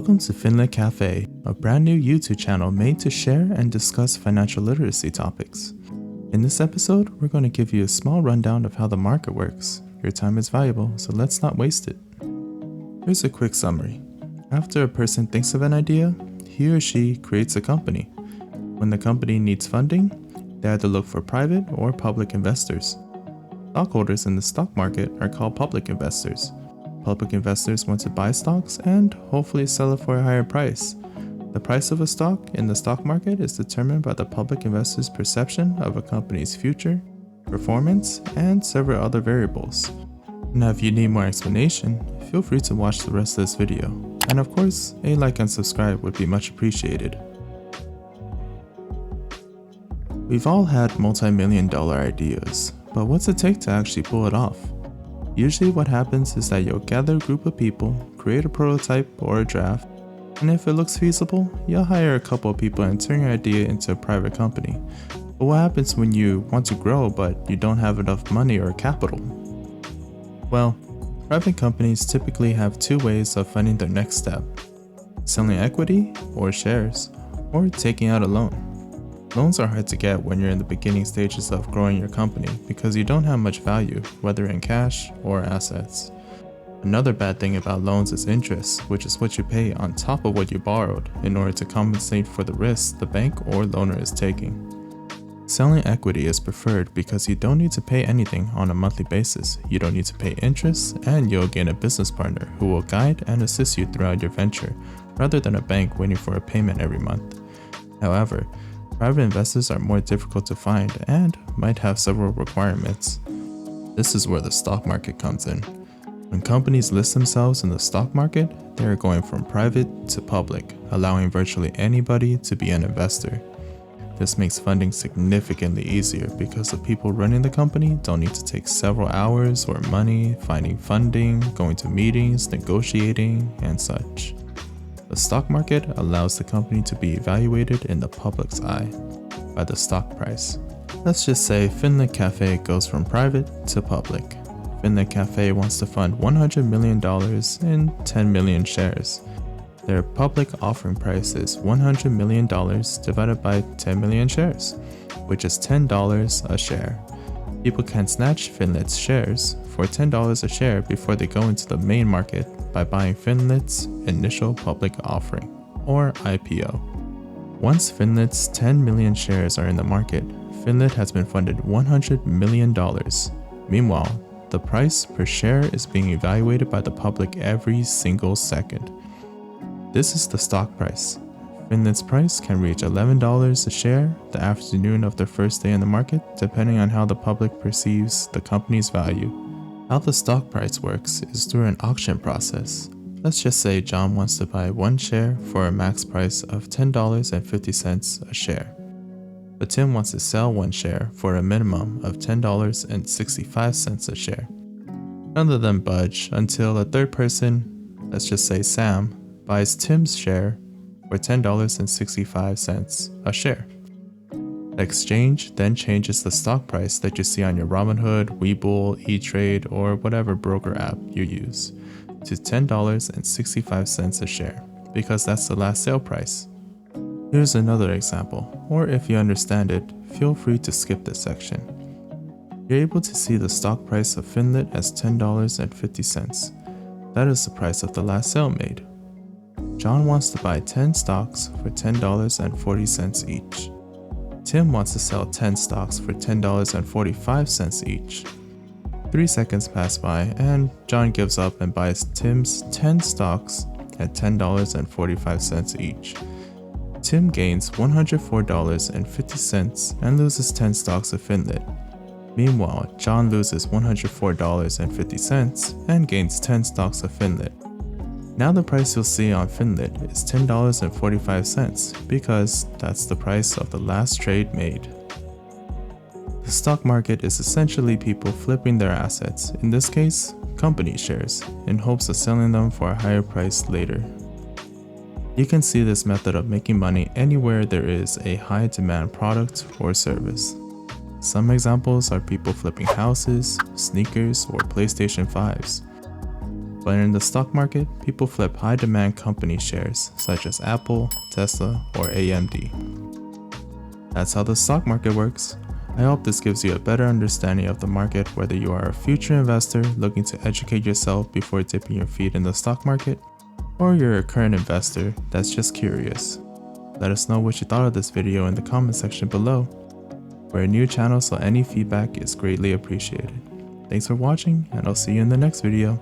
Welcome to FinLit Cafe, a brand new YouTube channel made to share and discuss financial literacy topics. In this episode, we're going to give you a small rundown of how the market works. Your time is valuable, so let's not waste it. Here's a quick summary. After a person thinks of an idea, he or she creates a company. When the company needs funding, they either look for private or public investors. Stockholders in the stock market are called public investors. Public investors want to buy stocks and hopefully sell it for a higher price. The price of a stock in the stock market is determined by the public investor's perception of a company's future, performance, and several other variables. Now, if you need more explanation, feel free to watch the rest of this video. And of course, a like and subscribe would be much appreciated. We've all had multi-million-dollar ideas, but what's it take to actually pull it off? Usually what happens is that you'll gather a group of people, create a prototype or a draft, and if it looks feasible, you'll hire a couple of people and turn your idea into a private company. But what happens when you want to grow but you don't have enough money or capital? Well, private companies typically have two ways of funding their next step: selling equity or shares, or taking out a loan. Loans are hard to get when you're in the beginning stages of growing your company because you don't have much value, whether in cash or assets. Another bad thing about loans is interest, which is what you pay on top of what you borrowed in order to compensate for the risk the bank or loaner is taking. Selling equity is preferred because you don't need to pay anything on a monthly basis, you don't need to pay interest, and you'll gain a business partner who will guide and assist you throughout your venture, rather than a bank waiting for a payment every month. However, private investors are more difficult to find and might have several requirements. This is where the stock market comes in. When companies list themselves in the stock market, they are going from private to public, allowing virtually anybody to be an investor. This makes funding significantly easier because the people running the company don't need to take several hours or money finding funding, going to meetings, negotiating, and such. The stock market allows the company to be evaluated in the public's eye by the stock price. Let's just say FinLit Cafe goes from private to public. FinLit Cafe wants to fund $100 million in 10 million shares. Their public offering price is $100 million divided by 10 million shares, which is $10 a share. People can snatch FinLit's shares for $10 a share before they go into the main market by buying FinLit's initial public offering, or IPO. Once FinLit's 10 million shares are in the market, FinLit has been funded $100 million. Meanwhile, the price per share is being evaluated by the public every single second. This is the stock price. FinLit's price can reach $11 a share the afternoon of their first day in the market, depending on how the public perceives the company's value. How the stock price works is through an auction process. Let's just say John wants to buy one share for a max price of $10.50 a share. But Tim wants to sell one share for a minimum of $10.65 a share. None of them budge until a third person, let's just say Sam, buys Tim's share for $10.65 a share. The exchange then changes the stock price that you see on your Robinhood, Webull, E-Trade, or whatever broker app you use to $10.65 a share, because that's the last sale price. Here's another example, or if you understand it, feel free to skip this section. You're able to see the stock price of FinLit as $10.50. That is the price of the last sale made. John wants to buy 10 stocks for $10.40 each. Tim wants to sell 10 stocks for $10.45 each. 3 seconds pass by and John gives up and buys Tim's 10 stocks at $10.45 each. Tim gains $104.50 and loses 10 stocks of FinLit. Meanwhile, John loses $104.50 and gains 10 stocks of FinLit. Now the price you'll see on FinLit is $10.45 because that's the price of the last trade made. The stock market is essentially people flipping their assets, in this case, company shares, in hopes of selling them for a higher price later. You can see this method of making money anywhere there is a high demand product or service. Some examples are people flipping houses, sneakers, or PlayStation 5s. But in the stock market, people flip high demand company shares such as Apple, Tesla, or AMD. That's how the stock market works. I hope this gives you a better understanding of the market, whether you are a future investor looking to educate yourself before dipping your feet in the stock market, or you're a current investor that's just curious. Let us know what you thought of this video in the comment section below. We're a new channel, so any feedback is greatly appreciated. Thanks for watching, and I'll see you in the next video.